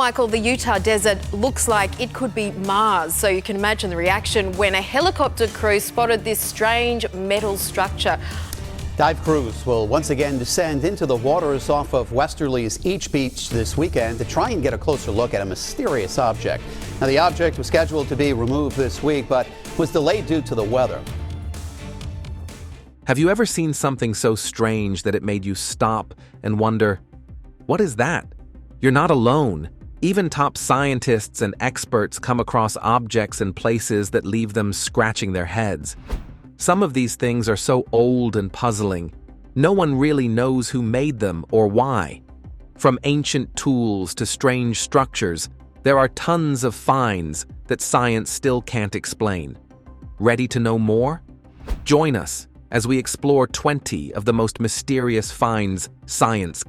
Michael, the Utah desert looks like it could be Mars, so you can imagine the reaction when a helicopter crew spotted this strange metal structure. Dive crews will once again descend into the waters off of Westerly's Each Beach this weekend to try and get a closer look at a mysterious object. Now, the object was scheduled to be removed this week, but was delayed due to the weather. Have you ever seen something so strange that it made you stop and wonder, what is that? You're not alone. Even top scientists and experts come across objects and places that leave them scratching their heads. Some of these things are so old and puzzling, no one really knows who made them or why. From ancient tools to strange structures, there are tons of finds that science still can't explain. Ready to know more? Join us as we explore 20 of the most mysterious finds science.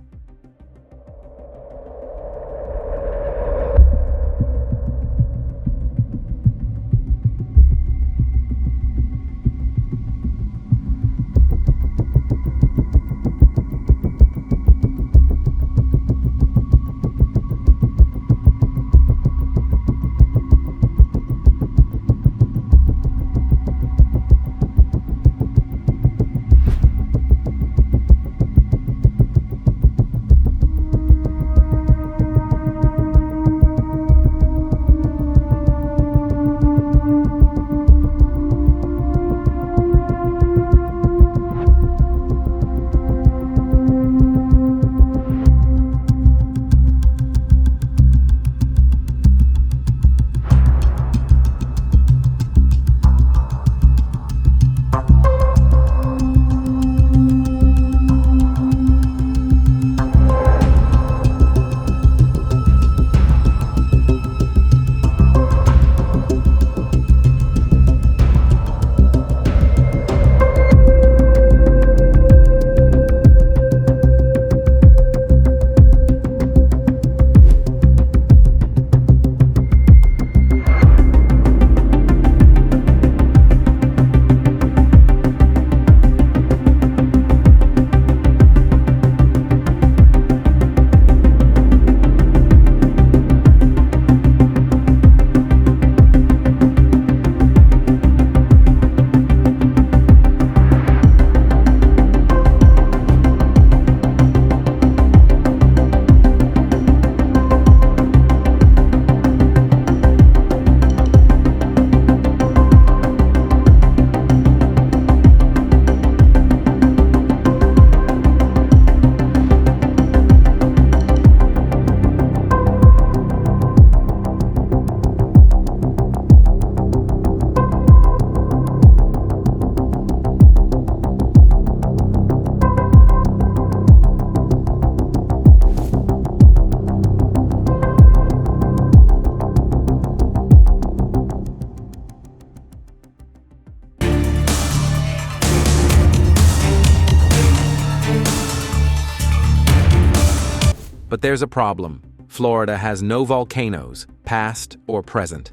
But there's a problem. Florida has no volcanoes, past or present.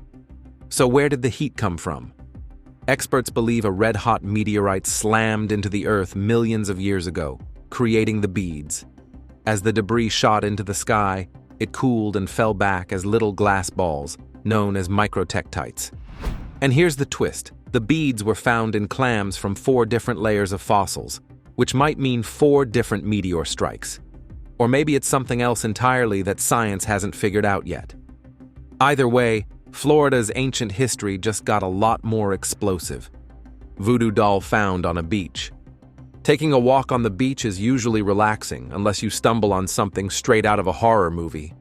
So where did the heat come from? Experts believe a red-hot meteorite slammed into the Earth millions of years ago, creating the beads. As the debris shot into the sky, it cooled and fell back as little glass balls, known as microtectites. And here's the twist. The beads were found in clams from 4 different layers of fossils, which might mean 4 different meteor strikes. Or maybe it's something else entirely that science hasn't figured out yet. Either way, Florida's ancient history just got a lot more explosive. Voodoo doll found on a beach. Taking a walk on the beach is usually relaxing unless you stumble on something straight out of a horror movie.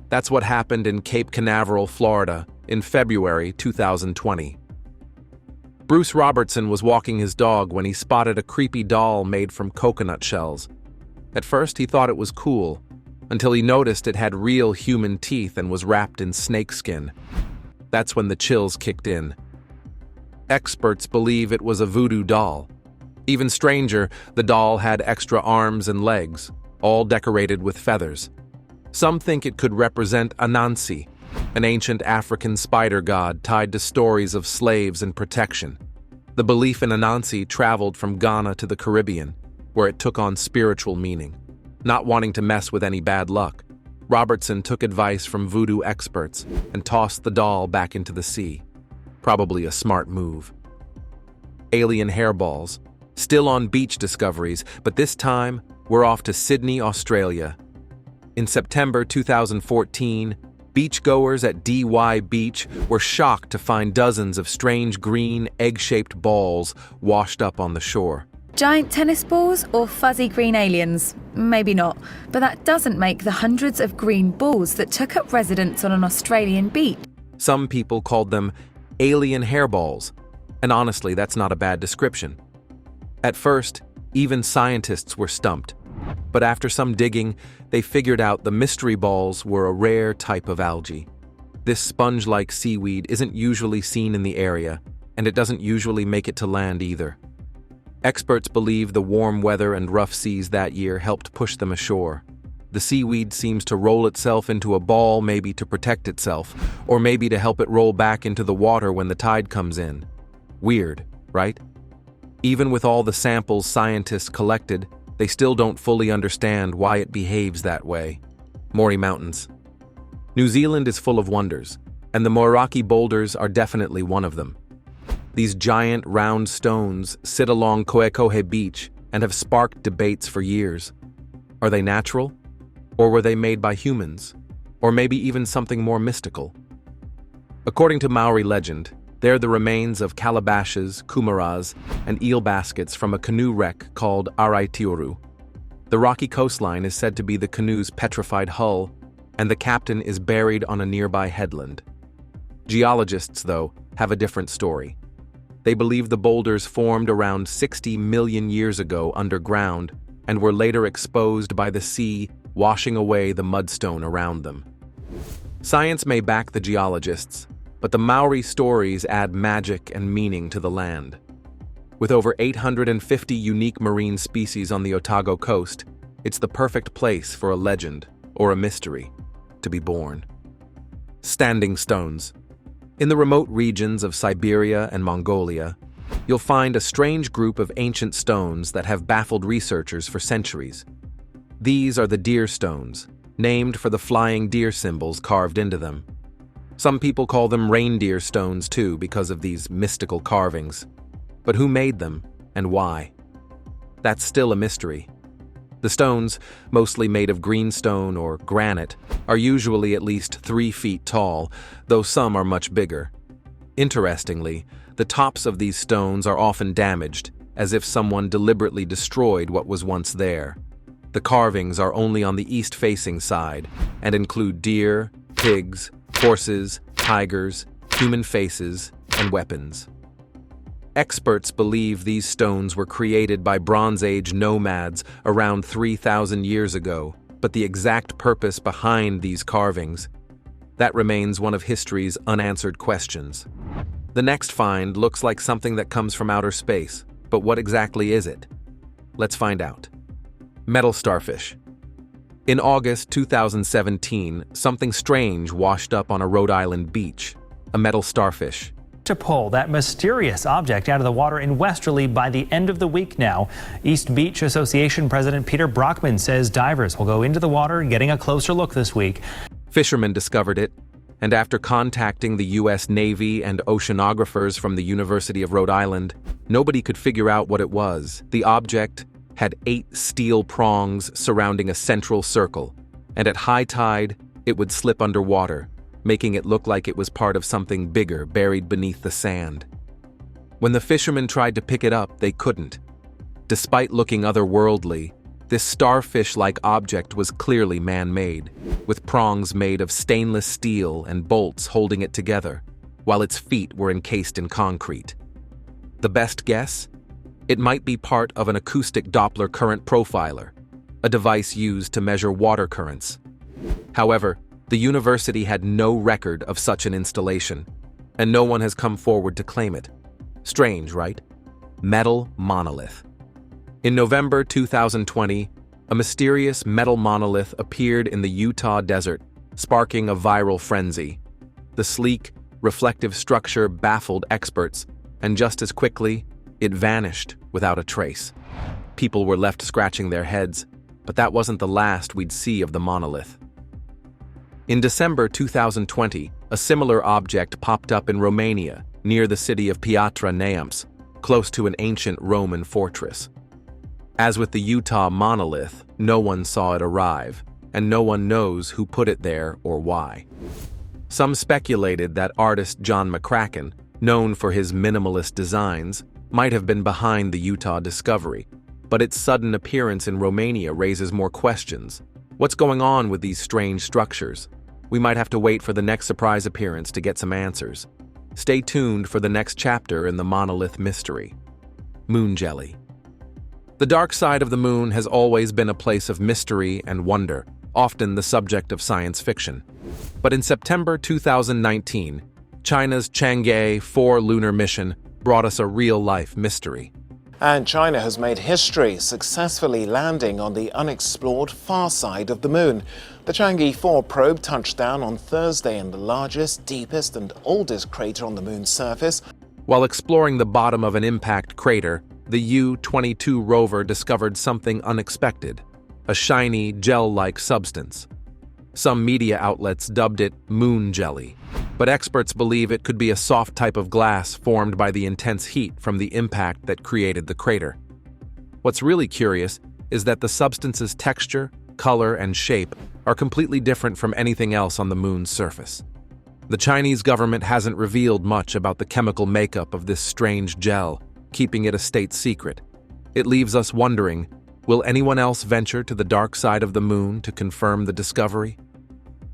That's what happened in Cape Canaveral, Florida, in February 2020. Bruce Robertson was walking his dog when he spotted a creepy doll made from coconut shells. At first, he thought it was cool, until he noticed it had real human teeth and was wrapped in snakeskin. That's when the chills kicked in. Experts believe it was a voodoo doll. Even stranger, the doll had extra arms and legs, all decorated with feathers. Some think it could represent Anansi, an ancient African spider god tied to stories of slaves and protection. The belief in Anansi traveled from Ghana to the Caribbean, where it took on spiritual meaning, not wanting to mess with any bad luck. Robertson took advice from voodoo experts and tossed the doll back into the sea. Probably a smart move. Alien hairballs. Still on beach discoveries, but this time we're off to Sydney, Australia. In September 2014, beachgoers at DY Beach were shocked to find dozens of strange green, egg-shaped balls washed up on the shore. Giant tennis balls or fuzzy green aliens? Maybe not, but that doesn't make the hundreds of green balls that took up residence on an Australian beach. Some people called them alien hairballs, and honestly, that's not a bad description. At first, even scientists were stumped, but after some digging, they figured out the mystery balls were a rare type of algae. This sponge-like seaweed isn't usually seen in the area, and it doesn't usually make it to land either. Experts believe the warm weather and rough seas that year helped push them ashore. The seaweed seems to roll itself into a ball, maybe to protect itself, or maybe to help it roll back into the water when the tide comes in. Weird, right? Even with all the samples scientists collected, they still don't fully understand why it behaves that way. Mori Mountains. New Zealand is full of wonders, and the Moiraki boulders are definitely one of them. These giant, round stones sit along Koekohe Beach and have sparked debates for years. Are they natural? Or were they made by humans? Or maybe even something more mystical? According to Maori legend, they're the remains of calabashes, kumaras, and eel baskets from a canoe wreck called Araitioru. The rocky coastline is said to be the canoe's petrified hull, and the captain is buried on a nearby headland. Geologists, though, have a different story. They believe the boulders formed around 60 million years ago underground and were later exposed by the sea, washing away the mudstone around them. Science may back the geologists, but the Maori stories add magic and meaning to the land. With over 850 unique marine species on the Otago coast, it's the perfect place for a legend, or a mystery, to be born. Standing stones. In the remote regions of Siberia and Mongolia, you'll find a strange group of ancient stones that have baffled researchers for centuries. These are the deer stones, named for the flying deer symbols carved into them. Some people call them reindeer stones too because of these mystical carvings. But who made them and why? That's still a mystery. The stones, mostly made of greenstone or granite, are usually at least 3 feet tall, though some are much bigger. Interestingly, the tops of these stones are often damaged, as if someone deliberately destroyed what was once there. The carvings are only on the east-facing side and include deer, pigs, horses, tigers, human faces, and weapons. Experts believe these stones were created by Bronze Age nomads around 3,000 years ago, but the exact purpose behind these carvings, that remains one of history's unanswered questions. The next find looks like something that comes from outer space, but what exactly is it? Let's find out. Metal starfish. In August 2017, something strange washed up on a Rhode Island beach, a metal starfish. To pull that mysterious object out of the water in Westerly by the end of the week now. East Beach Association President Peter Brockman says divers will go into the water getting a closer look this week. Fishermen discovered it, and after contacting the U.S. Navy and oceanographers from the University of Rhode Island, nobody could figure out what it was. The object had 8 steel prongs surrounding a central circle, and at high tide, it would slip underwater, making it look like it was part of something bigger buried beneath the sand. When the fishermen tried to pick it up, they couldn't. Despite looking otherworldly, this starfish-like object was clearly man-made, with prongs made of stainless steel and bolts holding it together, while its feet were encased in concrete. The best guess? It might be part of an acoustic Doppler current profiler, a device used to measure water currents. However, the university had no record of such an installation, and no one has come forward to claim it. Strange, right? Metal monolith. In November 2020, a mysterious metal monolith appeared in the Utah desert, sparking a viral frenzy. The sleek, reflective structure baffled experts, and just as quickly, it vanished without a trace. People were left scratching their heads, but that wasn't the last we'd see of the monolith. In December 2020, a similar object popped up in Romania, near the city of Piatra Neamț, close to an ancient Roman fortress. As with the Utah Monolith, no one saw it arrive, and no one knows who put it there or why. Some speculated that artist John McCracken, known for his minimalist designs, might have been behind the Utah discovery, but its sudden appearance in Romania raises more questions. What's going on with these strange structures? We might have to wait for the next surprise appearance to get some answers. Stay tuned for the next chapter in the Monolith mystery. Moon jelly. The dark side of the moon has always been a place of mystery and wonder, often the subject of science fiction. But in September 2019, China's Chang'e 4 lunar mission brought us a real-life mystery. And China has made history, successfully landing on the unexplored far side of the moon. The Chang'e 4 probe touched down on Thursday in the largest, deepest and oldest crater on the moon's surface. While exploring the bottom of an impact crater, the U-22 rover discovered something unexpected, a shiny, gel-like substance. Some media outlets dubbed it moon jelly, but experts believe it could be a soft type of glass formed by the intense heat from the impact that created the crater. What's really curious is that the substance's texture, color, and shape are completely different from anything else on the moon's surface. The Chinese government hasn't revealed much about the chemical makeup of this strange gel, keeping it a state secret. It leaves us wondering, will anyone else venture to the dark side of the moon to confirm the discovery?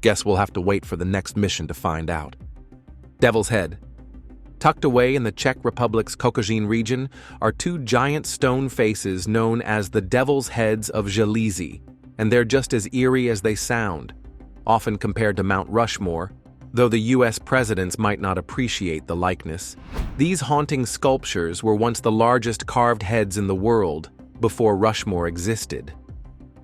Guess we'll have to wait for the next mission to find out. Devil's Head. Tucked away in the Czech Republic's Kokošin region are two giant stone faces known as the Devil's Heads of Železy, and they're just as eerie as they sound, often compared to Mount Rushmore, though the US presidents might not appreciate the likeness. These haunting sculptures were once the largest carved heads in the world before Rushmore existed.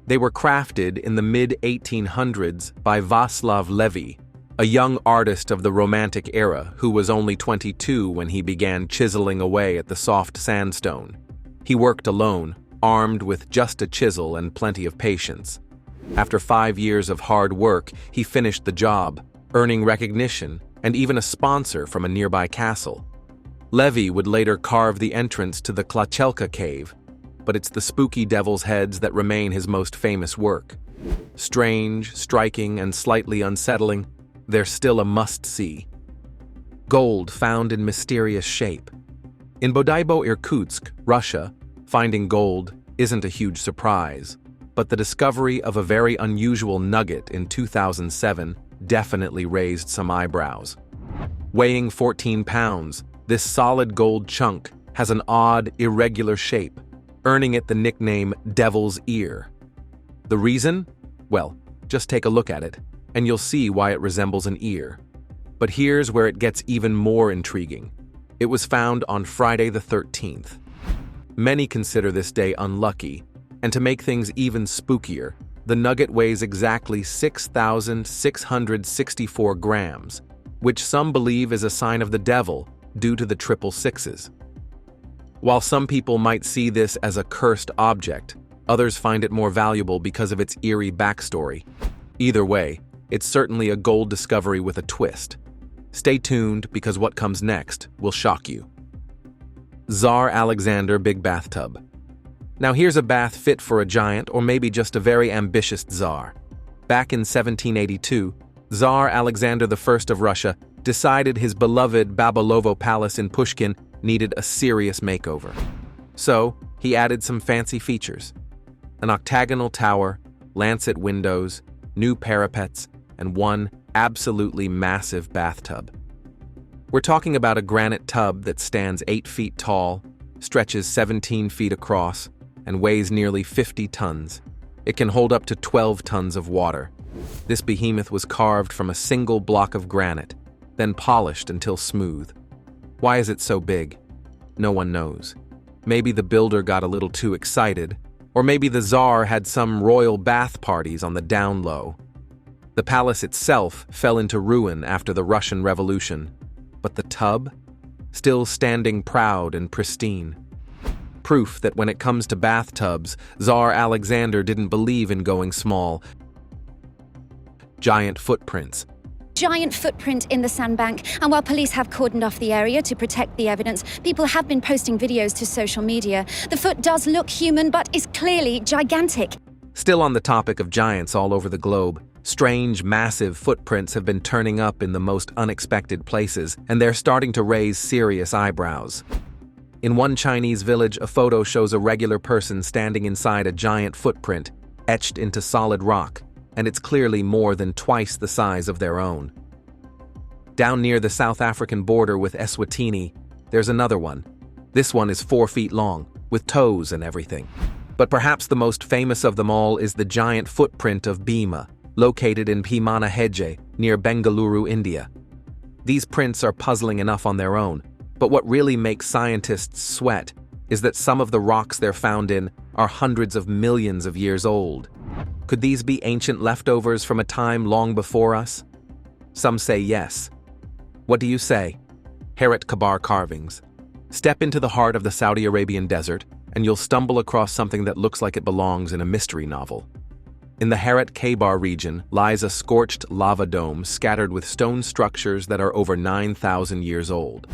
They were crafted in the mid-1800s by Václav Levy, a young artist of the Romantic era who was only 22 when he began chiseling away at the soft sandstone. He worked alone, armed with just a chisel and plenty of patience. After 5 years of hard work, he finished the job, earning recognition and even a sponsor from a nearby castle. Levy would later carve the entrance to the Klachelka cave, but it's the spooky devil's heads that remain his most famous work. Strange, striking, and slightly unsettling, they're still a must-see. Gold found in mysterious shape. In Bodaibo, Irkutsk, Russia, finding gold isn't a huge surprise, but the discovery of a very unusual nugget in 2007 definitely raised some eyebrows. Weighing 14 pounds, this solid gold chunk has an odd, irregular shape, earning it the nickname Devil's Ear. The reason? Well, just take a look at it, and you'll see why it resembles an ear. But here's where it gets even more intriguing. It was found on Friday the 13th. Many consider this day unlucky, and to make things even spookier, the nugget weighs exactly 6,664 grams, which some believe is a sign of the devil due to the triple sixes. While some people might see this as a cursed object, others find it more valuable because of its eerie backstory. Either way, it's certainly a gold discovery with a twist. Stay tuned because what comes next will shock you. Zar Alexander Big Bathtub. Now here's a bath fit for a giant or maybe just a very ambitious Tsar. Back in 1782, Zar Alexander I of Russia decided his beloved Babolovo Palace in Pushkin needed a serious makeover. So, he added some fancy features. An octagonal tower, lancet windows, new parapets, and one absolutely massive bathtub. We're talking about a granite tub that stands 8 feet tall, stretches 17 feet across, and weighs nearly 50 tons. It can hold up to 12 tons of water. This behemoth was carved from a single block of granite, then polished until smooth. Why is it so big? No one knows. Maybe the builder got a little too excited, or maybe the Tsar had some royal bath parties on the down low. The palace itself fell into ruin after the Russian Revolution, but the tub? Still standing proud and pristine. Proof that when it comes to bathtubs, Zar Alexander didn't believe in going small. giant footprints. Giant footprint in the sandbank, and while police have cordoned off the area to protect the evidence, people have been posting videos to social media. The foot does look human, but is clearly gigantic. Still on the topic of giants all over the globe, strange, massive footprints have been turning up in the most unexpected places, and they're starting to raise serious eyebrows. In one Chinese village, a photo shows a regular person standing inside a giant footprint, etched into solid rock, and it's clearly more than twice the size of their own. Down near the South African border with Eswatini, there's another one. This one is 4 feet long, with toes and everything. But perhaps the most famous of them all is the giant footprint of Bhima, located in Pimana Hedge, near Bengaluru, India. These prints are puzzling enough on their own, but what really makes scientists sweat is that some of the rocks they're found in are hundreds of millions of years old. Could these be ancient leftovers from a time long before us? Some say yes. What do you say? Heret Kabar carvings. Step into the heart of the Saudi Arabian desert, and you'll stumble across something that looks like it belongs in a mystery novel. In the Heret Kabar region lies a scorched lava dome scattered with stone structures that are over 9,000 years old.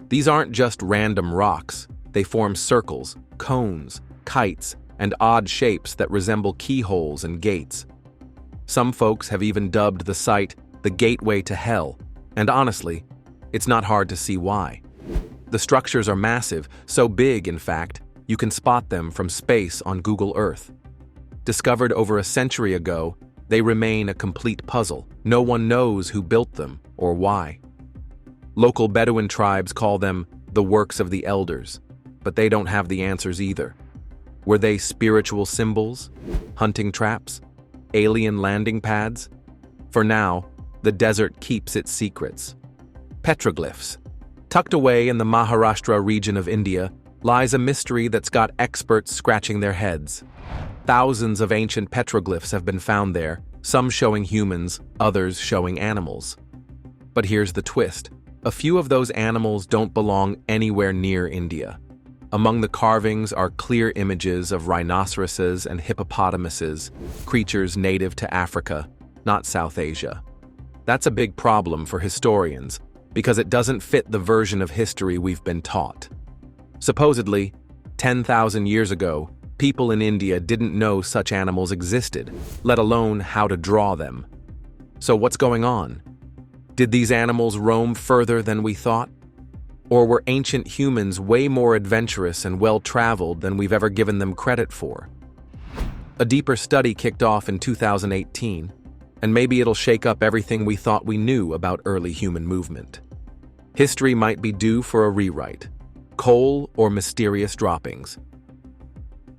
These aren't just random rocks. They form circles, cones, kites, and odd shapes that resemble keyholes and gates. Some folks have even dubbed the site the Gateway to Hell, and honestly, it's not hard to see why. The structures are massive, so big, in fact, you can spot them from space on Google Earth. Discovered over a century ago, they remain a complete puzzle. No one knows who built them or why. Local Bedouin tribes call them the works of the elders, but they don't have the answers either. Were they spiritual symbols, hunting traps, alien landing pads? For now, the desert keeps its secrets. Petroglyphs. Tucked away in the Maharashtra region of India lies a mystery that's got experts scratching their heads. Thousands of ancient petroglyphs have been found there, some showing humans, others showing animals. But here's the twist. A few of those animals don't belong anywhere near India. Among the carvings are clear images of rhinoceroses and hippopotamuses, creatures native to Africa, not South Asia. That's a big problem for historians, because it doesn't fit the version of history we've been taught. Supposedly, 10,000 years ago, people in India didn't know such animals existed, let alone how to draw them. So what's going on? Did these animals roam further than we thought? Or were ancient humans way more adventurous and well-traveled than we've ever given them credit for? A deeper study kicked off in 2018, and maybe it'll shake up everything we thought we knew about early human movement. History might be due for a rewrite. Coal or mysterious droppings.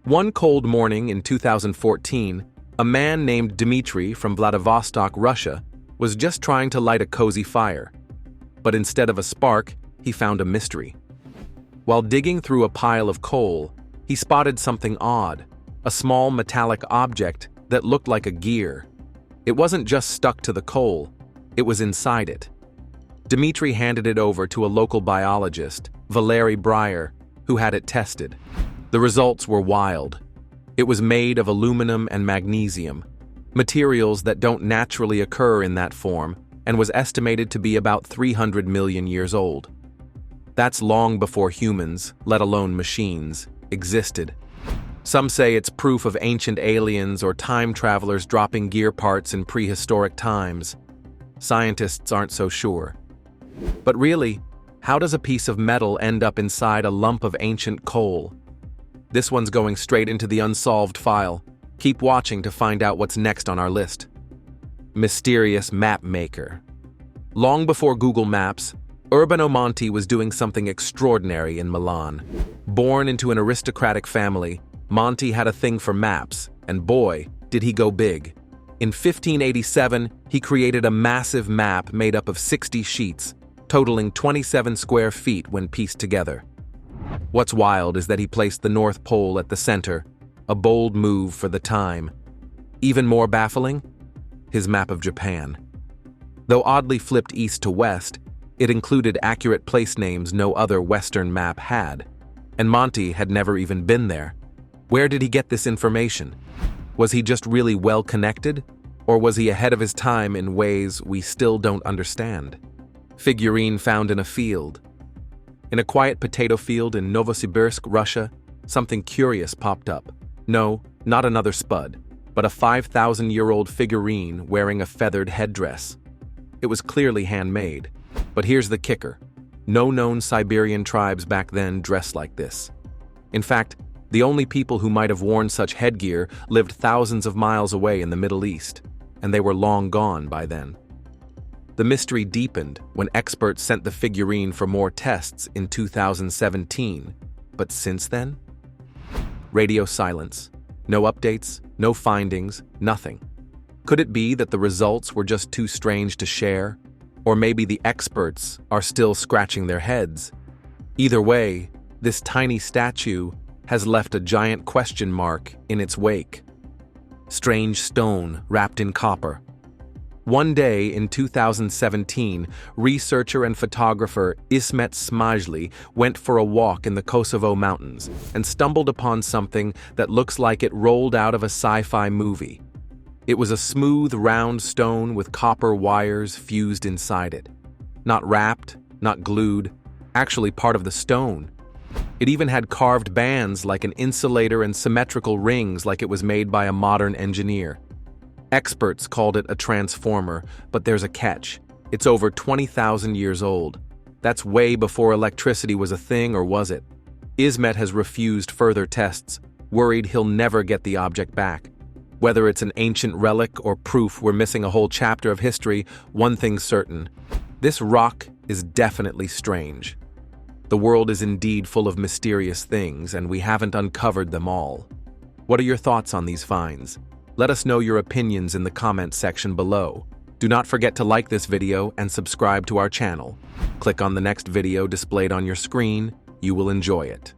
One cold morning in 2014, a man named Dmitry from Vladivostok, Russia, was just trying to light a cozy fire. But instead of a spark, he found a mystery. While digging through a pile of coal, he spotted something odd, a small metallic object that looked like a gear. It wasn't just stuck to the coal, it was inside it. Dmitry handed it over to a local biologist, Valery Breyer, who had it tested. The results were wild. It was made of aluminum and magnesium, materials that don't naturally occur in that form, and was estimated to be about 300 million years old. That's long before humans, let alone machines, existed. Some say it's proof of ancient aliens or time travelers dropping gear parts in prehistoric times. Scientists aren't so sure. But really, how does a piece of metal end up inside a lump of ancient coal? This one's going straight into the unsolved file. Keep watching to find out what's next on our list. Mysterious Mapmaker. Long before Google Maps, Urbano Monti was doing something extraordinary in Milan. Born into an aristocratic family, Monti had a thing for maps, and boy, did he go big. In 1587, he created a massive map made up of 60 sheets, totaling 27 square feet when pieced together. What's wild is that he placed the North Pole at the center, a bold move for the time. Even more baffling? His map of Japan. Though oddly flipped east to west, it included accurate place names no other Western map had, and Monti had never even been there. Where did he get this information? Was he just really well connected? Or was he ahead of his time in ways we still don't understand? Figurine found in a field. In a quiet potato field in Novosibirsk, Russia, something curious popped up. No, not another spud, but a 5,000-year-old figurine wearing a feathered headdress. It was clearly handmade. But here's the kicker. No known Siberian tribes back then dressed like this. In fact, the only people who might have worn such headgear lived thousands of miles away in the Middle East, and they were long gone by then. The mystery deepened when experts sent the figurine for more tests in 2017. But since then? Radio silence. No updates, no findings, nothing. Could it be that the results were just too strange to share? Or maybe the experts are still scratching their heads? Either way, this tiny statue has left a giant question mark in its wake. Strange stone wrapped in copper. One day in 2017, researcher and photographer Ismet Smajli went for a walk in the Kosovo mountains and stumbled upon something that looks like it rolled out of a sci-fi movie. It was a smooth, round stone with copper wires fused inside it. Not wrapped, not glued, actually part of the stone. It even had carved bands like an insulator and symmetrical rings like it was made by a modern engineer. Experts called it a transformer, but there's a catch. It's over 20,000 years old. That's way before electricity was a thing, or was it? Ismet has refused further tests, worried he'll never get the object back. Whether it's an ancient relic or proof we're missing a whole chapter of history, one thing's certain. This rock is definitely strange. The world is indeed full of mysterious things, and we haven't uncovered them all. What are your thoughts on these finds? Let us know your opinions in the comments section below. Do not forget to like this video and subscribe to our channel. Click on the next video displayed on your screen. You will enjoy it.